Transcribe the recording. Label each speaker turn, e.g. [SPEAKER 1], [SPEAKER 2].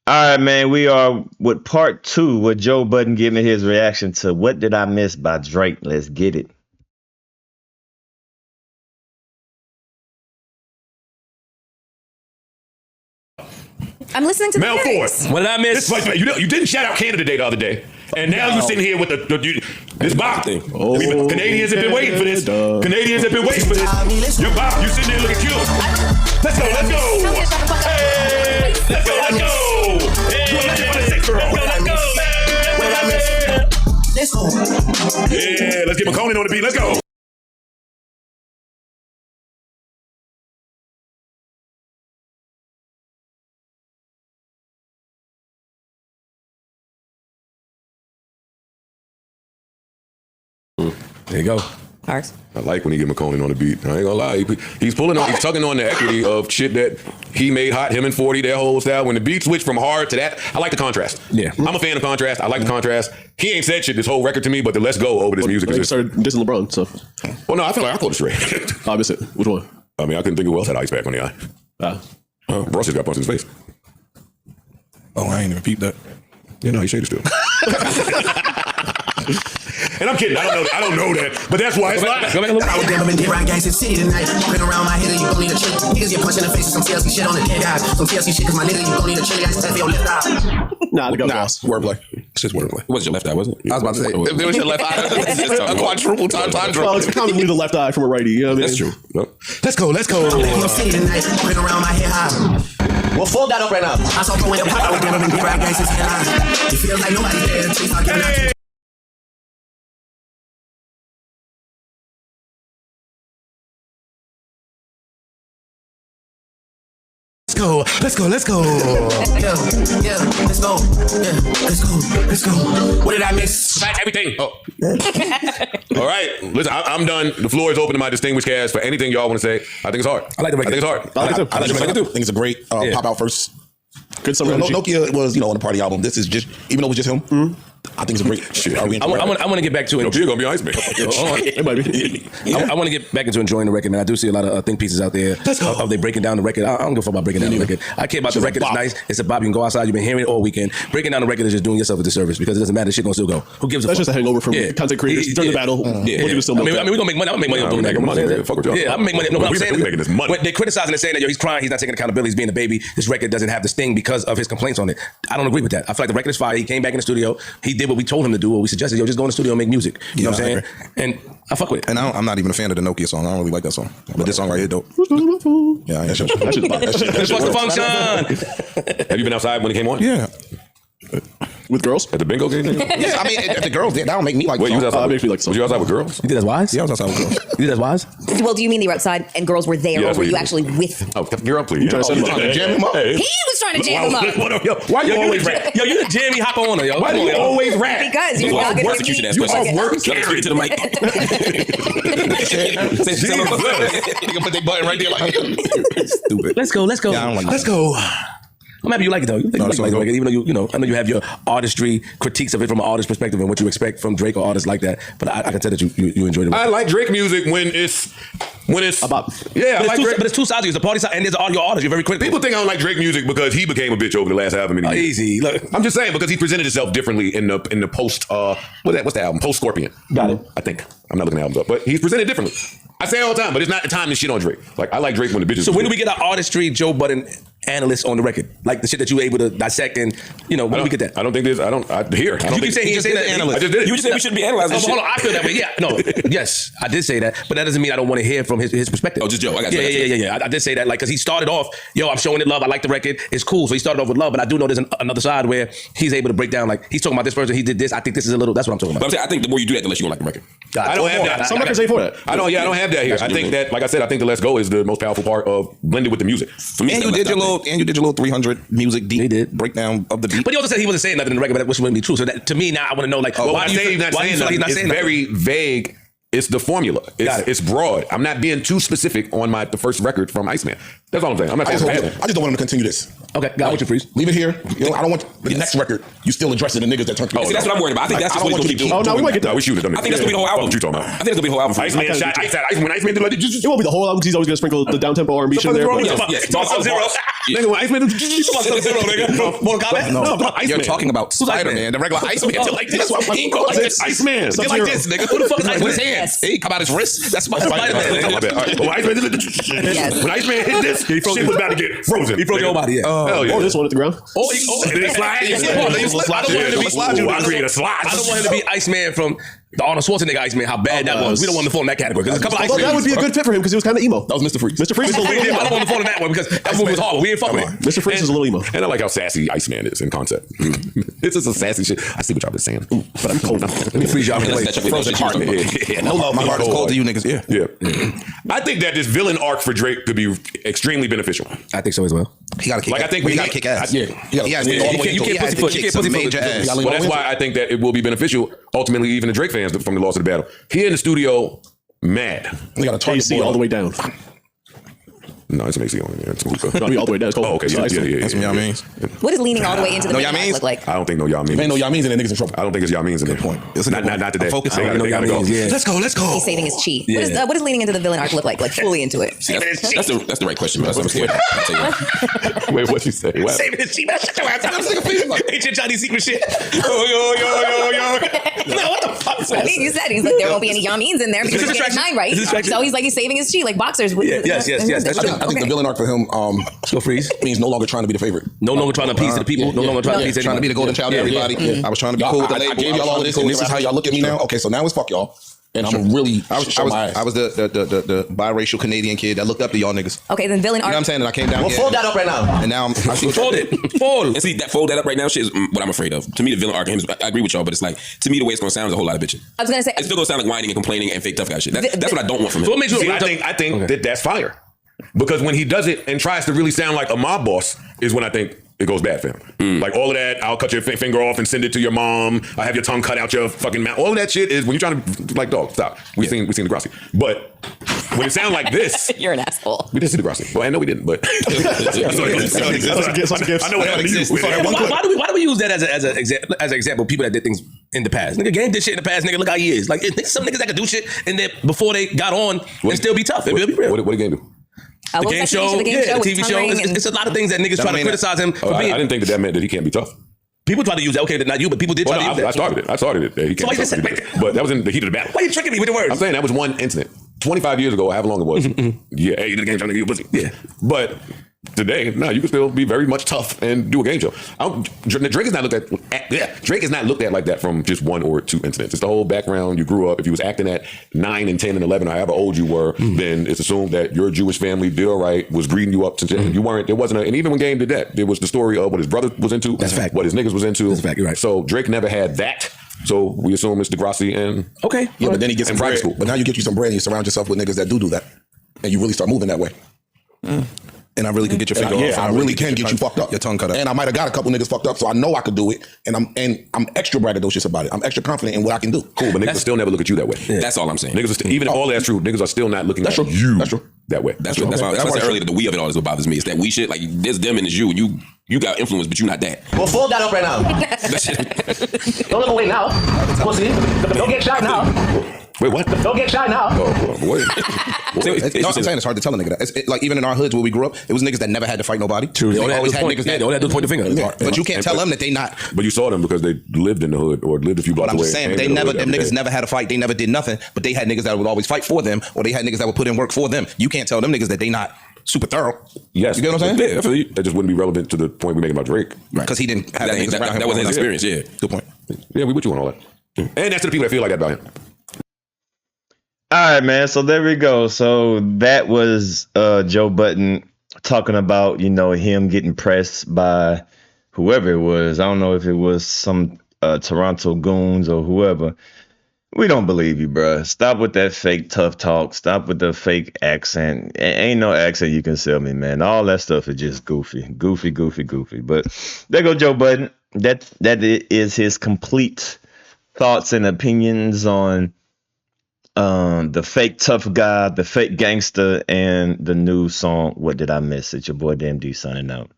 [SPEAKER 1] All right, man. We are with part two with Joe Budden giving his reaction to "What Did I Miss" by Drake. Let's get it.
[SPEAKER 2] I'm listening to the
[SPEAKER 3] Mel
[SPEAKER 2] lyrics.
[SPEAKER 3] Ford.
[SPEAKER 4] What did I miss?
[SPEAKER 3] You didn't shout out Canada Day the other day. And now you're sitting here with this bop thing.
[SPEAKER 5] Oh,
[SPEAKER 3] Canadians have been waiting for this. Canadians have been waiting for this. Your bop, you sitting there looking cute. Let's go, let's go. Hey, let's go, let's go. Let's go. Yeah, let's get McConan on the beat. Let's go.
[SPEAKER 4] There you go.
[SPEAKER 2] Parks.
[SPEAKER 3] I like when he get McConan on the beat. I ain't gonna lie. He's pulling on, he's tugging on the equity of shit that he made hot, him and 40, their whole style. When the beat switched from hard to that, I like the contrast.
[SPEAKER 4] Yeah.
[SPEAKER 3] I'm a fan of contrast. I like the contrast. He ain't said shit this whole record to me, but the let's go over this music.
[SPEAKER 5] He started dissing LeBron, so.
[SPEAKER 3] Well, no, I feel like I called it straight.
[SPEAKER 5] I missed it. Which one?
[SPEAKER 3] I mean, I couldn't think of who else had ice pack on the eye. Russ just got punched in his face.
[SPEAKER 6] Oh, I ain't even peeped that.
[SPEAKER 3] Yeah, no, he shaded still. And I'm kidding. I don't know that, but that's why it's like.
[SPEAKER 4] Go back a little
[SPEAKER 7] I was
[SPEAKER 4] bit.
[SPEAKER 7] down in Deer Gangster City tonight. Walking around my head, you gon' need a chick. Niggas get punched in the face with some TLC shit on the dead guys. Some TLC shit, cause my nigga, you gon' need a chili. I just your left eye.
[SPEAKER 5] Nah,
[SPEAKER 6] Wordplay. It's just wordplay.
[SPEAKER 4] It wasn't your left eye, was it?
[SPEAKER 6] I was about to say, if there was your left eye, a quadruple time
[SPEAKER 5] Well, it's common to leave the left eye from a righty. You know what I mean?
[SPEAKER 6] That's true.
[SPEAKER 3] Let's go. Let's go.
[SPEAKER 7] Down in City tonight. Walking around my head high.
[SPEAKER 8] Well, fold that up right now.
[SPEAKER 7] I saw throwing the pot. I was down in Deer Gangster headlines. It feels like nobody's there until you start giving out.
[SPEAKER 3] Let's go.
[SPEAKER 7] Let's go. Yeah, let's go. Yeah, let's go. What did I miss?
[SPEAKER 3] Everything. Oh. All right. Listen, I'm done. The floor is open to my distinguished cast for anything y'all want to say. I think it's hard.
[SPEAKER 4] I like the record.
[SPEAKER 3] I think it's hard.
[SPEAKER 5] I like it too.
[SPEAKER 6] I think it's a great pop out first.
[SPEAKER 5] Good summer.
[SPEAKER 6] Nokia was, on the party album. This is just, even though it was just him, I think it's a great shit.
[SPEAKER 4] I want to get back to it.
[SPEAKER 3] You're gonna be Iceman.
[SPEAKER 5] It might be.
[SPEAKER 4] I want to get back into enjoying the record, man. I do see a lot of think pieces out there of they breaking down the record. I don't give a fuck about breaking down the record. I care about the record. It's nice. It's a bop. You can go outside. You've been hearing it all weekend. Breaking down the record is just doing yourself a disservice because it doesn't matter. Shit gonna still go. Who gives a fuck?
[SPEAKER 5] That's just a hangover from content creators. During the battle, we'll do still
[SPEAKER 4] I mean, we're gonna make money. I'm gonna make money off doing that.
[SPEAKER 3] Money. Fuck with y'all.
[SPEAKER 4] Yeah, I'm gonna make money. No, I'm saying
[SPEAKER 3] we making this money.
[SPEAKER 4] When they're criticizing and saying that he's crying, he's not taking accountability, he's being a baby. This record doesn't have the sting because of his complaints on it. I don't agree with that. I feel like the record is fire. He came back in the studio. He did what we told him to do. What we suggested. Just go in the studio and make music. You know what I'm saying? And I fuck with it.
[SPEAKER 6] And I'm not even a fan of the Nokia song. I don't really like that song. But this song right here, dope. Yeah, I ain't sure.
[SPEAKER 4] This was the function.
[SPEAKER 3] Have you been outside when it came on?
[SPEAKER 6] Yeah.
[SPEAKER 5] With girls?
[SPEAKER 3] At the bingo game?
[SPEAKER 6] Yeah, I mean, if the girls did, that don't make me like the
[SPEAKER 3] Wait, you was
[SPEAKER 6] song.
[SPEAKER 3] outside?
[SPEAKER 5] Makes me like the song.
[SPEAKER 3] Was you outside with girls?
[SPEAKER 4] You did as wise?
[SPEAKER 6] Yeah, I was outside with girls.
[SPEAKER 4] You did as wise?
[SPEAKER 2] Well, do you mean they were outside and girls were there,
[SPEAKER 3] Yeah,
[SPEAKER 2] or
[SPEAKER 3] that's
[SPEAKER 2] were
[SPEAKER 3] what
[SPEAKER 2] you
[SPEAKER 3] you
[SPEAKER 2] actually with?
[SPEAKER 3] Oh, you're up, please.
[SPEAKER 5] trying to set him up.
[SPEAKER 6] Trying to jam him up.
[SPEAKER 2] He was trying to jam him up.
[SPEAKER 3] Why you
[SPEAKER 4] Yo,
[SPEAKER 3] always
[SPEAKER 4] you
[SPEAKER 3] rap?
[SPEAKER 4] Yo, you the jammy hop on her, yo.
[SPEAKER 3] Why do you always rap?
[SPEAKER 2] Because you're not gonna give me.
[SPEAKER 3] You off work
[SPEAKER 4] Straight to the mic.
[SPEAKER 6] You can put their button right there like stupid.
[SPEAKER 4] Let's go.
[SPEAKER 6] Yeah, I don't like
[SPEAKER 3] Let's go.
[SPEAKER 4] I'm happy you like it though. You
[SPEAKER 6] No,
[SPEAKER 4] like
[SPEAKER 6] so
[SPEAKER 4] the
[SPEAKER 6] dope.
[SPEAKER 4] record, even though I know you have your artistry critiques of it from an artist perspective and what you expect from Drake or artists like that. But I can tell that you enjoyed it.
[SPEAKER 3] I like Drake music when it's
[SPEAKER 5] About.
[SPEAKER 3] yeah. I like Drake.
[SPEAKER 4] But it's two sides. There's a party side and there's an audio artist. You're very critical.
[SPEAKER 3] People think I don't like Drake music because he became a bitch over the last however many years.
[SPEAKER 4] Easy. Look.
[SPEAKER 3] I'm just saying because he presented himself differently in the post what's the album? Post Scorpion.
[SPEAKER 4] Got it.
[SPEAKER 3] I think. I'm not looking the albums up, but he's presented differently. I say it all the time, but it's not the time to shit on Drake. Like I like Drake when the bitches.
[SPEAKER 4] So when do we get our artistry Joe Budden analyst on the record? Like the shit that you were able to dissect and when do we get that?
[SPEAKER 3] I don't think there's. I don't hear. I don't
[SPEAKER 4] You keep saying he just said that.
[SPEAKER 3] I just did it.
[SPEAKER 4] You just said we shouldn't be analyzing this shit. Hold on, I feel that way. Yeah, no, yes, I did say that, but that doesn't mean I don't want to hear from his perspective.
[SPEAKER 8] Oh, just Joe. I got you.
[SPEAKER 4] Yeah. I did say that, like, because he started off, I'm showing it love. I like the record. It's cool. So he started off with love, but I do know there's another side where he's able to break down. Like he's talking about this person. He did this. I think this is a little. That's what I'm talking
[SPEAKER 8] But
[SPEAKER 4] about.
[SPEAKER 8] I'm saying, I think the more you do that, the less you gonna like the record.
[SPEAKER 3] I don't have that.
[SPEAKER 5] Some records ain't for that.
[SPEAKER 3] I don't have that here. I think that, like I said, I think the Let's Go is the most powerful part of blended with the music.
[SPEAKER 8] For me,
[SPEAKER 6] And you did your little 300 music deep
[SPEAKER 4] He did.
[SPEAKER 6] breakdown of the beat.
[SPEAKER 4] But he also said he wasn't saying nothing in the record, but which wouldn't be true. So that, to me now, I want to know, like,
[SPEAKER 3] Well,
[SPEAKER 4] why
[SPEAKER 3] I
[SPEAKER 4] do you
[SPEAKER 3] say
[SPEAKER 4] feel,
[SPEAKER 3] he's not
[SPEAKER 4] why do you
[SPEAKER 3] saying
[SPEAKER 4] feel like he's
[SPEAKER 3] nothing.
[SPEAKER 4] not
[SPEAKER 3] It's
[SPEAKER 4] saying
[SPEAKER 3] very vague. It's the formula.
[SPEAKER 4] Got it.
[SPEAKER 3] It's broad. I'm not being too specific on the first record from Iceman. That's all I'm saying. I'm not
[SPEAKER 6] I
[SPEAKER 3] saying
[SPEAKER 6] just,
[SPEAKER 3] it's bad.
[SPEAKER 6] I just don't want him to continue this.
[SPEAKER 4] Okay, got what you freeze.
[SPEAKER 6] Leave it here. You know, I don't want the next record. You still addressing the niggas that turned.
[SPEAKER 8] See, that's what I'm worried about. I think that's just what he's gonna be doing.
[SPEAKER 5] Oh no, we might get
[SPEAKER 3] No,
[SPEAKER 5] that.
[SPEAKER 3] we shoot it.
[SPEAKER 8] I think that's gonna be the whole album.
[SPEAKER 3] What you talking about?
[SPEAKER 8] I think it's gonna be the whole album.
[SPEAKER 3] Iceman shot. When Iceman did like
[SPEAKER 5] It won't be the whole album because he's always gonna sprinkle the down tempo R&B shit in there.
[SPEAKER 3] wrong with
[SPEAKER 5] but-
[SPEAKER 3] you?
[SPEAKER 8] Yes.
[SPEAKER 3] Sub-Zero. Nigga, when Iceman did Sub-Zero, nigga.
[SPEAKER 8] Mortal Kombat?
[SPEAKER 3] No,
[SPEAKER 8] You're
[SPEAKER 3] Iceman.
[SPEAKER 8] talking about Spider-Man. The regular Iceman did like this. He ain't go like this.
[SPEAKER 3] Iceman.
[SPEAKER 8] Did like this, nigga. Who the fuck is Iceman? With his hands.
[SPEAKER 2] Yes.
[SPEAKER 8] He come out his wrist. That's Spider-Man.
[SPEAKER 3] When Iceman did
[SPEAKER 2] Yes.
[SPEAKER 3] when Iceman hit this, shit was about to get frozen.
[SPEAKER 4] He broke your body, yeah.
[SPEAKER 3] Hell yeah.
[SPEAKER 5] Oh, this one at the ground.
[SPEAKER 3] And then he slide.
[SPEAKER 4] I don't want him to be.
[SPEAKER 3] I don't create a slide.
[SPEAKER 4] I don't want him to be Iceman from the Arnold Schwarzenegger Iceman. How bad that was. We don't want to fall in that category. There's a couple of
[SPEAKER 5] Although that would be a good fit for him because he was kind of emo.
[SPEAKER 6] That was Mr. Freeze.
[SPEAKER 5] Mr. Freeze is a little
[SPEAKER 4] I don't
[SPEAKER 5] emo.
[SPEAKER 4] want to fall in that one because that movie was horrible. We ain't fucking with it.
[SPEAKER 5] Mr. Freeze is a little emo.
[SPEAKER 3] And I like how sassy Iceman is in concept. It's just a sassy shit. I see what y'all been saying, but I'm cold. Let me freeze y'all.
[SPEAKER 8] Frozen heart.
[SPEAKER 6] No love, my heart is cold to you niggas. Yeah.
[SPEAKER 3] Yeah. I think that this villain arc for Drake could be extremely beneficial.
[SPEAKER 4] I think so as well.
[SPEAKER 6] He got to kick
[SPEAKER 3] Like,
[SPEAKER 6] ass.
[SPEAKER 3] I think
[SPEAKER 6] he got to kick ass.
[SPEAKER 3] Yeah.
[SPEAKER 6] He has to all the way
[SPEAKER 4] You
[SPEAKER 6] through.
[SPEAKER 4] can't
[SPEAKER 6] He has to
[SPEAKER 4] pussyfoot. You
[SPEAKER 6] kick
[SPEAKER 4] can't
[SPEAKER 6] some
[SPEAKER 4] pussyfoot.
[SPEAKER 6] major ass.
[SPEAKER 3] Well, that's why I think that it will be beneficial, ultimately, even to Drake fans from the loss of the battle. He in the studio mad.
[SPEAKER 6] He got a target
[SPEAKER 5] AC all the way down.
[SPEAKER 3] No, it's an AC on there. It's Luka.
[SPEAKER 5] No, I mean, all the way down. It's cold.
[SPEAKER 3] Oh, okay. Yeah.
[SPEAKER 6] That's what y'all means.
[SPEAKER 2] What does leaning all the way into the
[SPEAKER 6] No,
[SPEAKER 2] villain
[SPEAKER 6] y'all
[SPEAKER 2] arc
[SPEAKER 6] means?
[SPEAKER 2] look like?
[SPEAKER 3] I don't think no y'all means.
[SPEAKER 6] Ain't no y'all means and the niggas in trouble.
[SPEAKER 3] I don't think it's y'all means in there.
[SPEAKER 6] Good point. It's a good
[SPEAKER 3] Not
[SPEAKER 6] point.
[SPEAKER 3] today.
[SPEAKER 6] I'm focused
[SPEAKER 3] They
[SPEAKER 6] on
[SPEAKER 3] gotta-
[SPEAKER 6] it.
[SPEAKER 3] they gotta go.
[SPEAKER 4] Yeah.
[SPEAKER 6] Let's go.
[SPEAKER 2] He's saving his chi. What does leaning into the villain arc look like? Like fully into it.
[SPEAKER 8] That's the right question, man. That's what I'm scared. I'll tell you.
[SPEAKER 3] Wait, what you say? What?
[SPEAKER 4] Saving his cheap. Shut your ass up. Ancient Chinese secret shit.
[SPEAKER 3] Yo.
[SPEAKER 4] No, what the fuck?
[SPEAKER 2] I mean, you said he's like there won't be any yamins in there because
[SPEAKER 4] It's a
[SPEAKER 2] he gets
[SPEAKER 4] distraction.
[SPEAKER 2] nine right.
[SPEAKER 4] It's a distraction.
[SPEAKER 2] So he's like he's saving his chi like boxers.
[SPEAKER 4] Yes. That's
[SPEAKER 6] I
[SPEAKER 4] true.
[SPEAKER 6] think the villain arc for him
[SPEAKER 4] Go freeze.
[SPEAKER 6] means no longer trying to be the favorite.
[SPEAKER 4] No longer trying to appease the people. No longer trying to appease
[SPEAKER 6] Trying to be the golden child to everybody. I was trying to be cool with the label. I gave y'all all of this, and this is how y'all look at me now. Okay, so now it's fuck y'all. And I'm really, I was the biracial Canadian kid that looked up to y'all niggas.
[SPEAKER 2] Okay, then villain
[SPEAKER 6] You know
[SPEAKER 2] arc.
[SPEAKER 6] what I'm saying? And I came down here.
[SPEAKER 8] Fold that up right now.
[SPEAKER 6] And now I see what
[SPEAKER 4] Fold it. Fold.
[SPEAKER 8] And see, that fold that up right now shit is what I'm afraid of. To me, the villain arc, I agree with y'all, but it's like, to me, the way it's gonna sound is a whole lot of bitching.
[SPEAKER 2] I was gonna say
[SPEAKER 8] It's still gonna sound like whining and complaining and fake tough guy shit. That's what I don't want from him.
[SPEAKER 4] So what makes you
[SPEAKER 3] See, I think that that's fire. Because when he does it and tries to really sound like a mob boss is when I think it goes bad for him. Like all of that, I'll cut your finger off and send it to your mom. I have your tongue cut out your fucking mouth. All of that shit is when you're trying to, like, dog, stop. We seen Degrassi. But when it sounds like this,
[SPEAKER 2] you're an asshole.
[SPEAKER 3] we didn't see Degrassi. Well, I know we didn't, but I know what happened to you.
[SPEAKER 4] Why do we use that as an example? People that did things in the past. Nigga, Game did shit in the past. Nigga, look how he is. Like some niggas that could do shit and then before they got on and still be tough. It'll be real.
[SPEAKER 3] What did Game do?
[SPEAKER 4] The game show,
[SPEAKER 2] the
[SPEAKER 4] TV show. It's a lot of things that niggas try to criticize him for being.
[SPEAKER 3] I didn't think that meant that he can't be tough.
[SPEAKER 4] People try to use that. Okay, not you, but people did try to use that.
[SPEAKER 3] I started it. I started it. He can't be
[SPEAKER 4] So why you
[SPEAKER 3] tough. But that was in the heat of the battle.
[SPEAKER 4] Why are you tricking me with the words?
[SPEAKER 3] I'm saying that was one incident. 25 years ago, however long it was. Yeah, hey, you did a game show, nigga, you pussy. Yeah. But today, no, you can still be very much tough and do a game show. Drake is not looked at. Drake is not looked at like that from just one or two incidents. It's the whole background. You grew up. If you was acting at 9 and 10 and 11, or however old you were, then it's assumed that your Jewish family did all right, was breeding you up since you weren't. There wasn't. And even when Game did that, there was the story of what his brother was into.
[SPEAKER 4] That's fact.
[SPEAKER 3] What his niggas was into.
[SPEAKER 4] That's fact. You're right.
[SPEAKER 3] So Drake never had that. So we assume it's Degrassi and
[SPEAKER 4] Okay.
[SPEAKER 6] Yeah, but then he gets some
[SPEAKER 3] private
[SPEAKER 6] bread.
[SPEAKER 3] school.
[SPEAKER 6] But now you get you some bread and you surround yourself with niggas that do that. And you really start moving that way. And I really can get your finger off. I really can get you fucked up. Your tongue cut up. And I might have got a couple niggas fucked up, so I know I could do it. And I'm extra braggadocious about it. I'm extra confident in what I can do.
[SPEAKER 3] cool, but niggas will still never look at you that way.
[SPEAKER 8] That's all I'm saying.
[SPEAKER 3] Niggas are still, even if all that's true, niggas are still not looking
[SPEAKER 6] That's
[SPEAKER 3] at
[SPEAKER 6] true.
[SPEAKER 3] you
[SPEAKER 6] That's true.
[SPEAKER 3] that way.
[SPEAKER 8] That's why I said earlier that the we of it all is what bothers me. It's that we shit. Like there's them and there's you, and you got influence, but you're not that.
[SPEAKER 7] Well, fold that up right now.
[SPEAKER 8] That shit.
[SPEAKER 7] Don't look away now. Pussy. Don't get shy now.
[SPEAKER 3] Wait, what?
[SPEAKER 7] Don't get shy now.
[SPEAKER 3] Oh, wait.
[SPEAKER 6] No, I'm saying it's hard to tell a nigga that. Like even in our hoods where we grew up, it was niggas that never had to fight nobody.
[SPEAKER 4] True.
[SPEAKER 6] They always had niggas that.
[SPEAKER 4] All they had to point the finger.
[SPEAKER 6] Yeah, but you can't tell them that they not.
[SPEAKER 3] But you saw them because they lived in the hood or lived a few blocks
[SPEAKER 6] But I'm
[SPEAKER 3] away.
[SPEAKER 6] just saying, but
[SPEAKER 3] and
[SPEAKER 6] they
[SPEAKER 3] in the
[SPEAKER 6] never,
[SPEAKER 3] hood
[SPEAKER 6] them
[SPEAKER 3] every
[SPEAKER 6] niggas
[SPEAKER 3] day.
[SPEAKER 6] never had a fight. They never did nothing. But they had niggas that would always fight for them, or they had niggas that would put in work for them. You can't tell them niggas that they not super thorough.
[SPEAKER 3] Yes.
[SPEAKER 6] You get what I'm saying?
[SPEAKER 3] Yeah, I feel you. That just wouldn't be relevant to the point we're making about Drake.
[SPEAKER 6] Right. Because he didn't have niggas around him.
[SPEAKER 8] That wasn't his experience. Yeah.
[SPEAKER 6] Good point.
[SPEAKER 3] Yeah, we with you on all that. And that's to the people that feel like that about him.
[SPEAKER 1] All right, man. So there we go. So that was Joe Budden talking about, him getting pressed by whoever it was. I don't know if it was some Toronto goons or whoever. We don't believe you, bruh. Stop with that fake tough talk. Stop with the fake accent. Ain't no accent you can sell me, man. All that stuff is just goofy. But there go Joe Budden. That is his complete thoughts and opinions on The Fake Tough Guy, The Fake Gangster, and the new song, What Did I Miss? It's your boy DMD signing out.